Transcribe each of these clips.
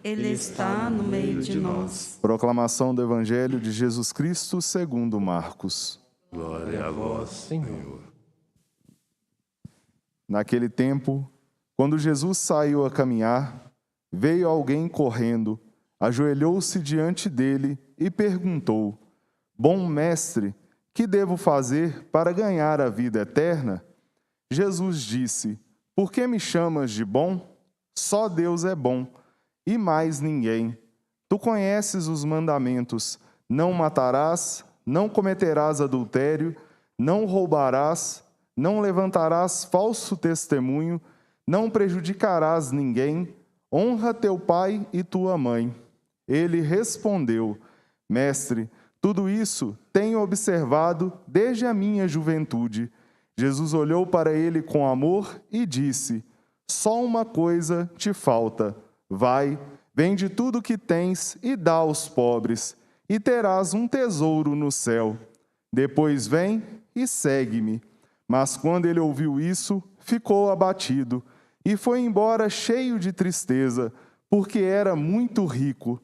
Ele está no meio de nós. Proclamação do Evangelho de Jesus Cristo segundo Marcos. Glória a vós, Senhor. Naquele tempo, quando Jesus saiu a caminhar, veio alguém correndo, ajoelhou-se diante dele e perguntou: Bom mestre, que devo fazer para ganhar a vida eterna? Jesus disse: Por que me chamas de bom? Só Deus é bom, e mais ninguém. Tu conheces os mandamentos: não matarás, não cometerás adultério, não roubarás, não levantarás falso testemunho, não prejudicarás ninguém, honra teu pai e tua mãe. Ele respondeu: Mestre, tudo isso tenho observado desde a minha juventude. Jesus olhou para ele com amor e disse: Só uma coisa te falta. Vai, vende tudo o que tens e dá aos pobres, e terás um tesouro no céu. Depois vem e segue-me. Mas quando ele ouviu isso, ficou abatido e foi embora cheio de tristeza, porque era muito rico.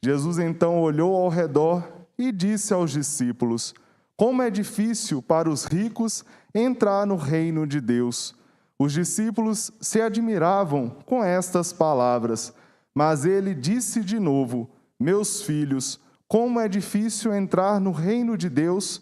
Jesus então olhou ao redor e disse aos discípulos: Como é difícil para os ricos entrar no reino de Deus. Os discípulos se admiravam com estas palavras, mas ele disse de novo: Meus filhos, como é difícil entrar no reino de Deus.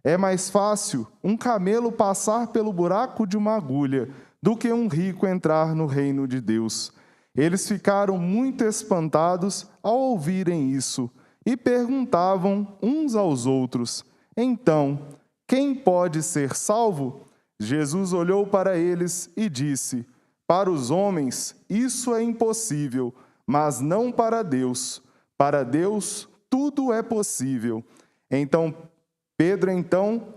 É mais fácil um camelo passar pelo buraco de uma agulha do que um rico entrar no reino de Deus. Eles ficaram muito espantados ao ouvirem isso e perguntavam uns aos outros: Então, quem pode ser salvo? Jesus olhou para eles e disse: Para os homens isso é impossível, mas não para Deus. Para Deus tudo é possível. Pedro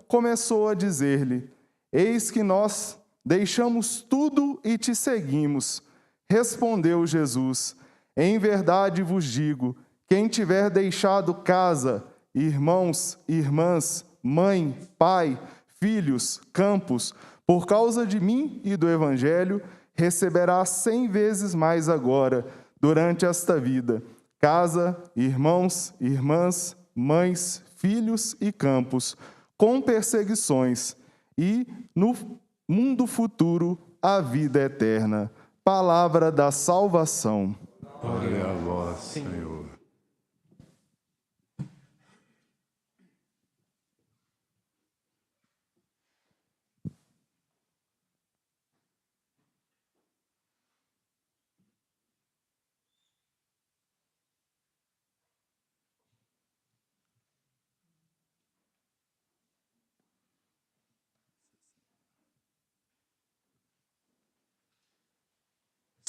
começou a dizer-lhe: Eis que nós deixamos tudo e te seguimos. Respondeu Jesus: Em verdade vos digo, quem tiver deixado casa, irmãos, irmãs, mãe, pai, filhos, campos, por causa de mim e do Evangelho, receberá 100 vezes mais agora, durante esta vida, casa, irmãos, irmãs, mães, filhos e campos, com perseguições, e, no mundo futuro, a vida eterna. Palavra da salvação. Glória a vós, Senhor.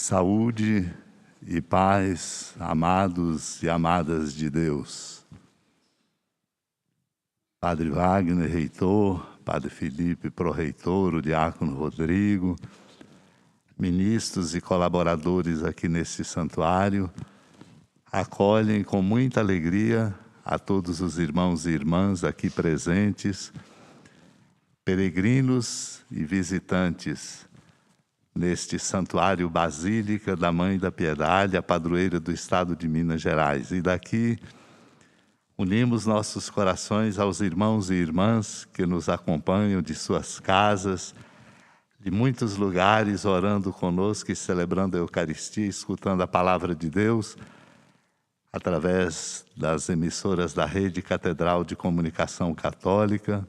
Saúde e paz, amados e amadas de Deus. Padre Wagner, reitor, Padre Felipe, pró-reitor, o diácono Rodrigo, ministros e colaboradores aqui nesse santuário, acolhem com muita alegria a todos os irmãos e irmãs aqui presentes, peregrinos e visitantes, neste santuário Basílica da Mãe da Piedade, a padroeira do estado de Minas Gerais. E daqui unimos nossos corações aos irmãos e irmãs que nos acompanham de suas casas, de muitos lugares, orando conosco e celebrando a Eucaristia, escutando a palavra de Deus, através das emissoras da Rede Catedral de Comunicação Católica,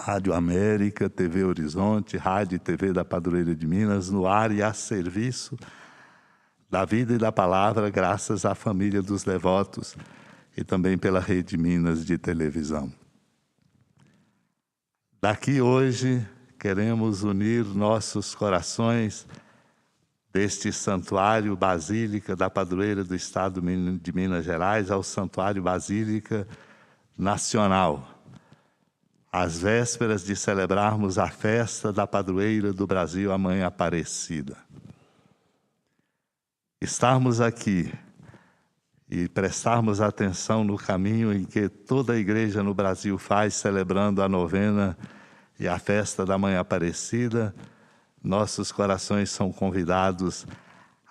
Rádio América, TV Horizonte, Rádio e TV da Padroeira de Minas, no ar e a serviço da vida e da palavra, graças à família dos devotos e também pela Rede Minas de televisão. Daqui hoje queremos unir nossos corações deste santuário Basílica da Padroeira do Estado de Minas Gerais ao santuário Basílica Nacional, às vésperas de celebrarmos a festa da padroeira do Brasil, a Mãe Aparecida. Estarmos aqui e prestarmos atenção no caminho em que toda a igreja no Brasil faz, celebrando a novena e a festa da Mãe Aparecida, nossos corações são convidados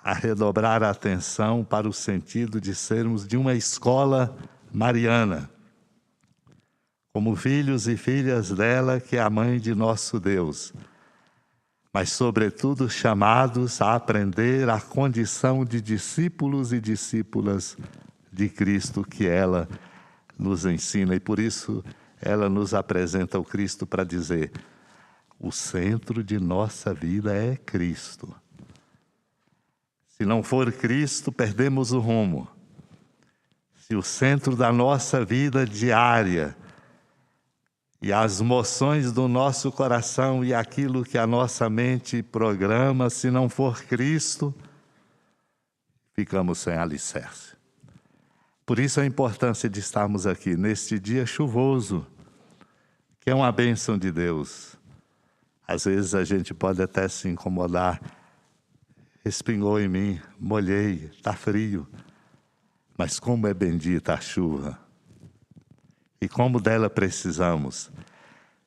a redobrar a atenção para o sentido de sermos de uma escola mariana, como filhos e filhas dela, que é a mãe de nosso Deus, mas, sobretudo, chamados a aprender a condição de discípulos e discípulas de Cristo que ela nos ensina. E por isso ela nos apresenta o Cristo para dizer: o centro de nossa vida é Cristo. Se não for Cristo, perdemos o rumo. Se o centro da nossa vida diária e as moções do nosso coração e aquilo que a nossa mente programa, se não for Cristo, ficamos sem alicerce. Por isso a importância de estarmos aqui neste dia chuvoso, que é uma bênção de Deus. Às vezes a gente pode até se incomodar. Respingou em mim, molhei, está frio. Mas como é bendita a chuva. E como dela precisamos.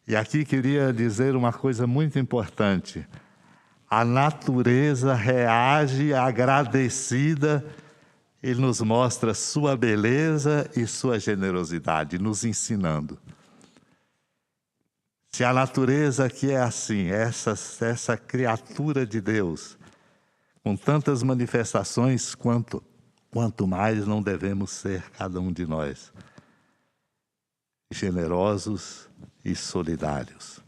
E aqui queria dizer uma coisa muito importante. A natureza reage agradecida e nos mostra sua beleza e sua generosidade, nos ensinando. Se a natureza que é assim, essa criatura de Deus, com tantas manifestações, quanto mais não devemos ser cada um de nós, generosos e solidários.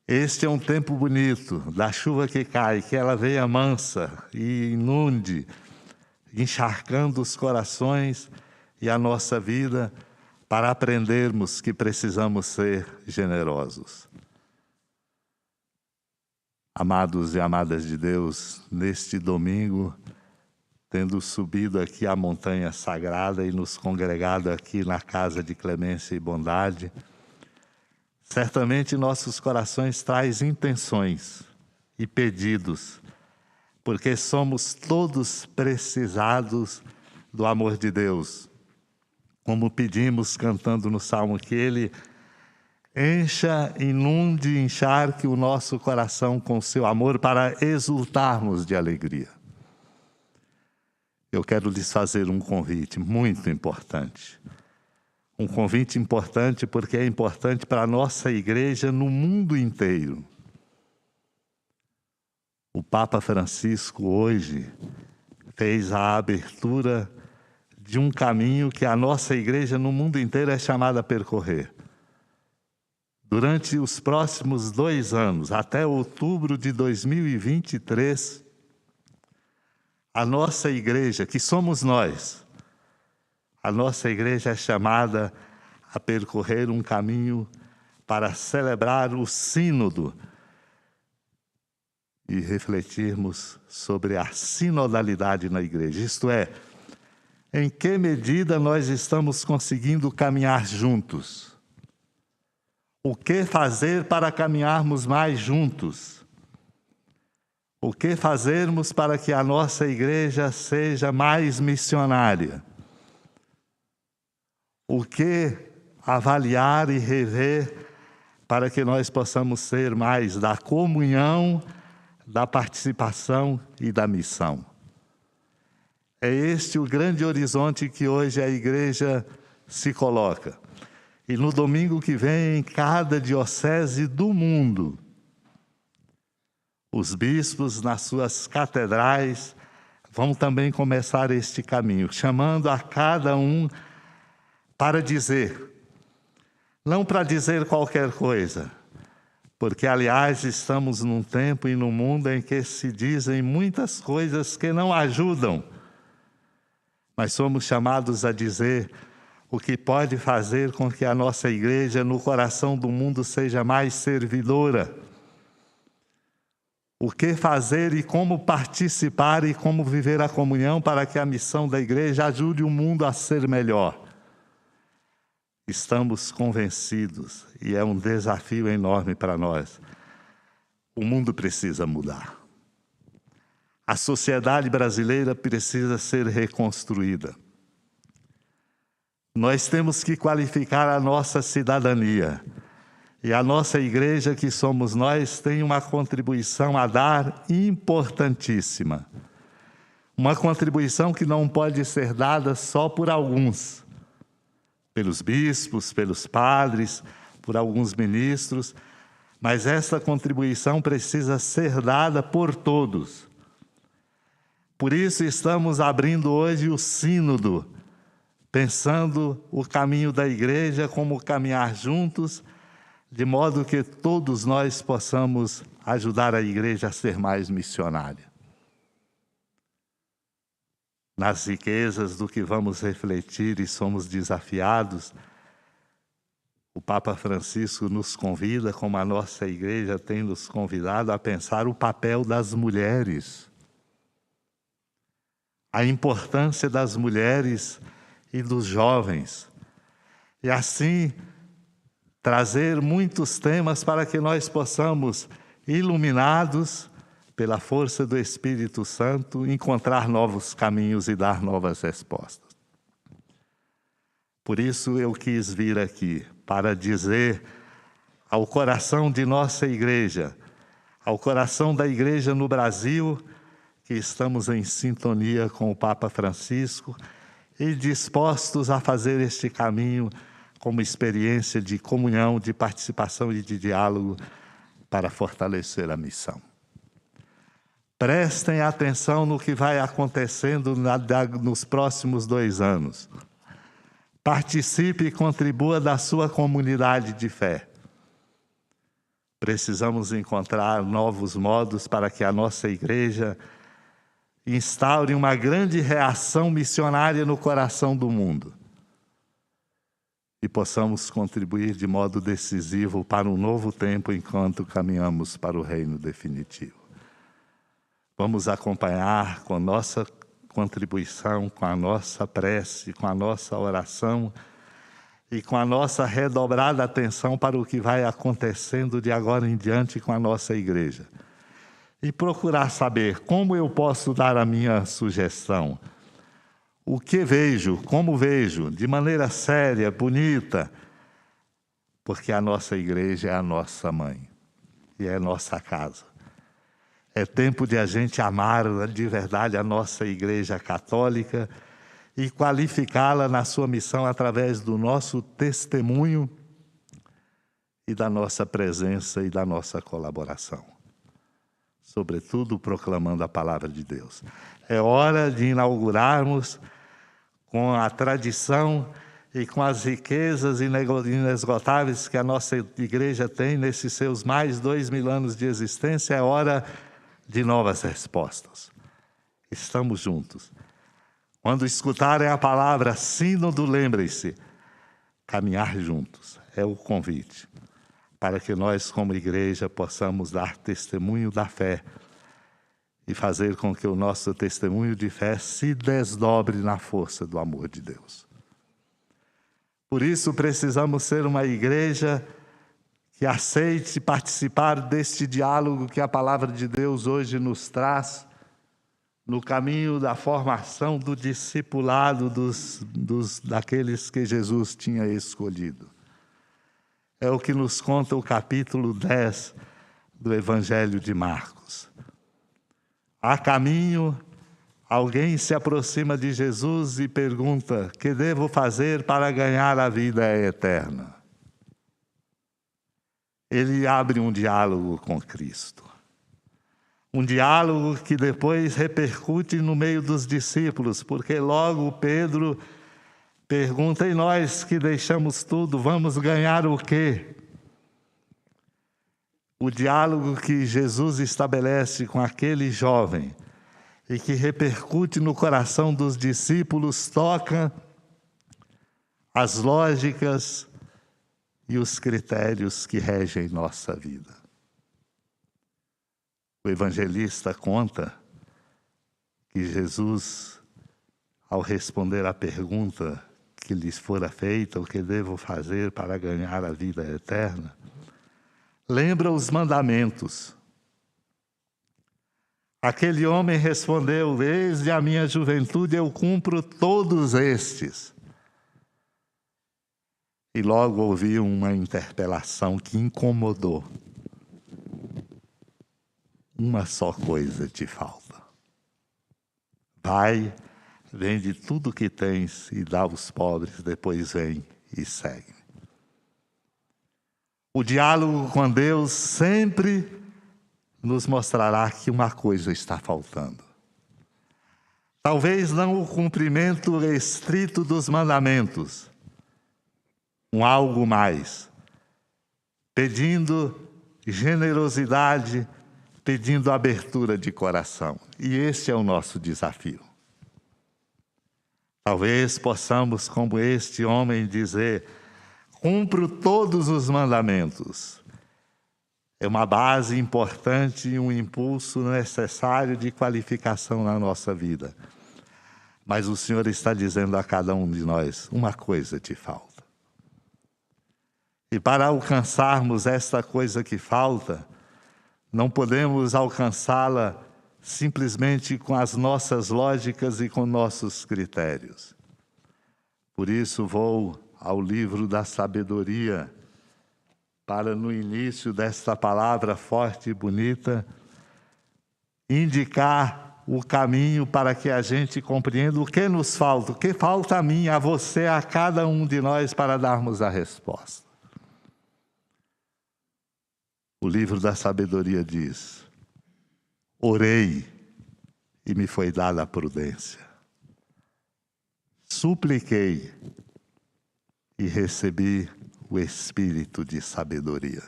Este é um tempo bonito, da chuva que cai, que ela venha mansa e inunde, encharcando os corações e a nossa vida, para aprendermos que precisamos ser generosos. Amados e amadas de Deus, neste domingo, tendo subido aqui a montanha sagrada e nos congregado aqui na casa de clemência e bondade, certamente nossos corações trazem intenções e pedidos, porque somos todos precisados do amor de Deus. Como pedimos cantando no Salmo, que Ele encha, inunde, encharque o nosso coração com seu amor para exultarmos de alegria. Eu quero lhes fazer um convite muito importante. Um convite importante porque é importante para a nossa igreja no mundo inteiro. O Papa Francisco hoje fez a abertura de um caminho que a nossa igreja no mundo inteiro é chamada a percorrer. Durante os próximos 2 anos, até outubro de 2023, a nossa igreja, que somos nós, a nossa igreja é chamada a percorrer um caminho para celebrar o sínodo e refletirmos sobre a sinodalidade na igreja, isto é, em que medida nós estamos conseguindo caminhar juntos? O que fazer para caminharmos mais juntos? O que fazermos para que a nossa igreja seja mais missionária? O que avaliar e rever para que nós possamos ser mais da comunhão, da participação e da missão? É este o grande horizonte que hoje a igreja se coloca. E no domingo que vem, em cada diocese do mundo, os bispos nas suas catedrais vão também começar este caminho, chamando a cada um para dizer, não para dizer qualquer coisa, porque, aliás, estamos num tempo e num mundo em que se dizem muitas coisas que não ajudam, mas somos chamados a dizer o que pode fazer com que a nossa igreja no coração do mundo seja mais servidora. O que fazer e como participar e como viver a comunhão para que a missão da igreja ajude o mundo a ser melhor. Estamos convencidos, e é um desafio enorme para nós, o mundo precisa mudar. A sociedade brasileira precisa ser reconstruída. Nós temos que qualificar a nossa cidadania. E a nossa igreja, que somos nós, tem uma contribuição a dar importantíssima. Uma contribuição que não pode ser dada só por alguns, pelos bispos, pelos padres, por alguns ministros, mas essa contribuição precisa ser dada por todos. Por isso estamos abrindo hoje o sínodo, pensando o caminho da igreja como caminhar juntos, de modo que todos nós possamos ajudar a igreja a ser mais missionária. Nas riquezas do que vamos refletir e somos desafiados, o Papa Francisco nos convida, como a nossa igreja tem nos convidado, a pensar o papel das mulheres, a importância das mulheres e dos jovens, e assim trazer muitos temas para que nós possamos, iluminados pela força do Espírito Santo, encontrar novos caminhos e dar novas respostas. Por isso eu quis vir aqui, para dizer ao coração de nossa igreja, ao coração da igreja no Brasil, que estamos em sintonia com o Papa Francisco e dispostos a fazer este caminho como experiência de comunhão, de participação e de diálogo para fortalecer a missão. Prestem atenção no que vai acontecendo nos próximos 2 anos. Participe e contribua da sua comunidade de fé. Precisamos encontrar novos modos para que a nossa igreja instaure uma grande reação missionária no coração do mundo e possamos contribuir de modo decisivo para um novo tempo enquanto caminhamos para o reino definitivo. Vamos acompanhar com nossa contribuição, com a nossa prece, com a nossa oração e com a nossa redobrada atenção para o que vai acontecendo de agora em diante com a nossa igreja. E procurar saber como eu posso dar a minha sugestão. O que vejo, como vejo, de maneira séria, bonita, porque a nossa igreja é a nossa mãe e é a nossa casa. É tempo de a gente amar de verdade a nossa igreja católica e qualificá-la na sua missão através do nosso testemunho e da nossa presença e da nossa colaboração. Sobretudo proclamando a palavra de Deus. É hora de inaugurarmos com a tradição e com as riquezas inesgotáveis que a nossa igreja tem nesses seus mais 2.000 anos de existência, é hora de novas respostas. Estamos juntos. Quando escutarem a palavra sínodo, lembrem-se, caminhar juntos é o convite, para que nós, como igreja, possamos dar testemunho da fé e fazer com que o nosso testemunho de fé se desdobre na força do amor de Deus. Por isso, precisamos ser uma igreja que aceite participar deste diálogo que a palavra de Deus hoje nos traz, no caminho da formação do discipulado daqueles que Jesus tinha escolhido. É o que nos conta o capítulo 10 do Evangelho de Marcos. A caminho, alguém se aproxima de Jesus e pergunta: que devo fazer para ganhar a vida eterna? Ele abre um diálogo com Cristo. Um diálogo que depois repercute no meio dos discípulos, porque logo Pedro pergunta: e nós que deixamos tudo, vamos ganhar o quê? O diálogo que Jesus estabelece com aquele jovem e que repercute no coração dos discípulos toca as lógicas e os critérios que regem nossa vida. O evangelista conta que Jesus, ao responder à pergunta que lhes fora feita, o que devo fazer para ganhar a vida eterna, lembra os mandamentos. Aquele homem respondeu: desde a minha juventude eu cumpro todos estes. E logo ouvi uma interpelação que incomodou. Uma só coisa te falta. Vá Vai, vende tudo o que tens e dá aos pobres, depois vem e segue. O diálogo com Deus sempre nos mostrará que uma coisa está faltando. Talvez não o cumprimento estrito dos mandamentos, um algo mais, pedindo generosidade, pedindo abertura de coração. E este é o nosso desafio. Talvez possamos, como este homem, dizer: cumpro todos os mandamentos. É uma base importante e um impulso necessário de qualificação na nossa vida. Mas o Senhor está dizendo a cada um de nós: uma coisa te falta. E para alcançarmos esta coisa que falta, não podemos alcançá-la simplesmente com as nossas lógicas e com nossos critérios. Por isso vou ao livro da sabedoria, para no início desta palavra forte e bonita, indicar o caminho para que a gente compreenda o que nos falta, o que falta a mim, a você, a cada um de nós para darmos a resposta. O livro da sabedoria diz: orei e me foi dada a prudência. Supliquei e recebi o espírito de sabedoria.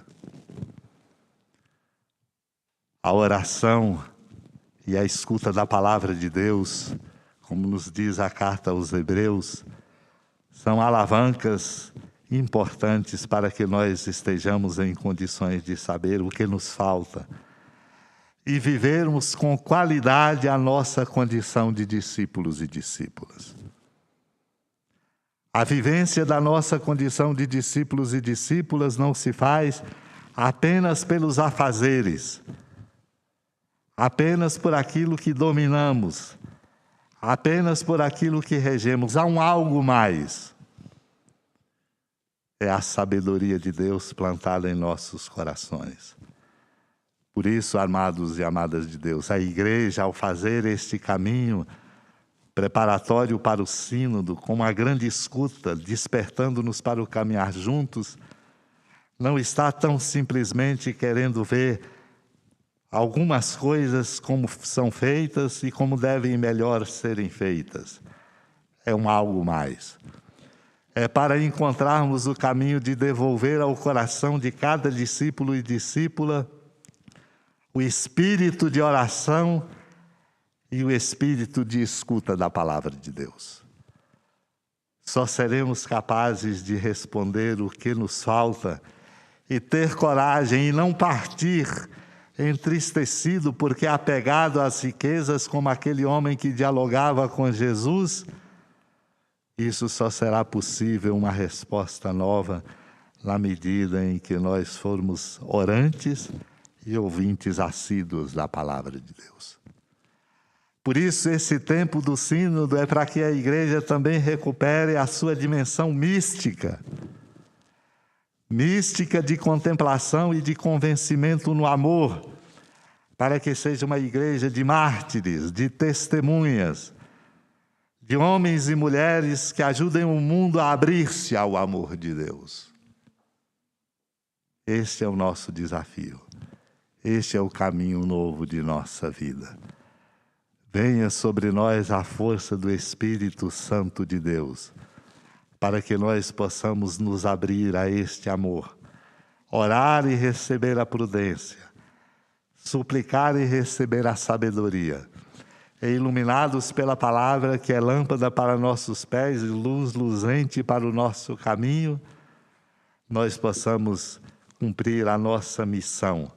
A oração e a escuta da palavra de Deus, como nos diz a carta aos Hebreus, são alavancas importantes para que nós estejamos em condições de saber o que nos falta e vivermos com qualidade a nossa condição de discípulos e discípulas. A vivência da nossa condição de discípulos e discípulas não se faz apenas pelos afazeres, apenas por aquilo que dominamos, apenas por aquilo que regemos. Há um algo mais. É a sabedoria de Deus plantada em nossos corações. Por isso, amados e amadas de Deus, a igreja, ao fazer este caminho preparatório para o sínodo, com uma grande escuta, despertando-nos para o caminhar juntos, não está tão simplesmente querendo ver algumas coisas como são feitas e como devem melhor serem feitas. É um algo mais. É para encontrarmos o caminho de devolver ao coração de cada discípulo e discípula o espírito de oração e o espírito de escuta da palavra de Deus. Só seremos capazes de responder o que nos falta e ter coragem e não partir entristecido porque apegado às riquezas como aquele homem que dialogava com Jesus. Isso só será possível uma resposta nova na medida em que nós formos orantes e ouvintes assíduos da palavra de Deus. Por isso, esse tempo do sínodo é para que a igreja também recupere a sua dimensão mística. Mística de contemplação e de convencimento no amor, para que seja uma igreja de mártires, de testemunhas, de homens e mulheres que ajudem o mundo a abrir-se ao amor de Deus. Este é o nosso desafio. Este é o caminho novo de nossa vida. Venha sobre nós a força do Espírito Santo de Deus, para que nós possamos nos abrir a este amor, orar e receber a prudência, suplicar e receber a sabedoria, e iluminados pela palavra que é lâmpada para nossos pés e luz luzente para o nosso caminho, nós possamos cumprir a nossa missão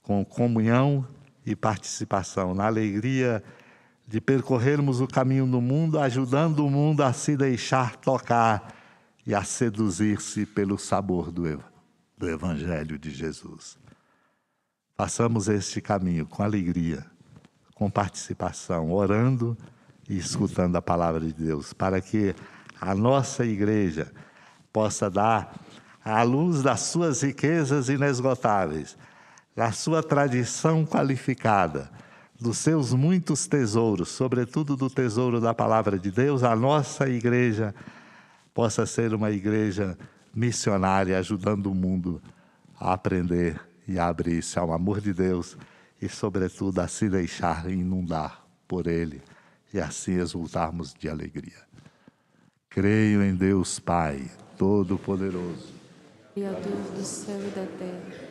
com comunhão e participação, na alegria de percorrermos o caminho do mundo, ajudando o mundo a se deixar tocar e a seduzir-se pelo sabor do Evangelho de Jesus. Façamos este caminho com alegria, com participação, orando e escutando a palavra de Deus, para que a nossa igreja possa dar, à luz das suas riquezas inesgotáveis, da sua tradição qualificada, dos seus muitos tesouros, sobretudo do tesouro da palavra de Deus, a nossa igreja possa ser uma igreja missionária, ajudando o mundo a aprender e a abrir-se ao amor de Deus e, sobretudo, a se deixar inundar por Ele e assim exultarmos de alegria. Creio em Deus Pai Todo-Poderoso, Criador do céu e da terra,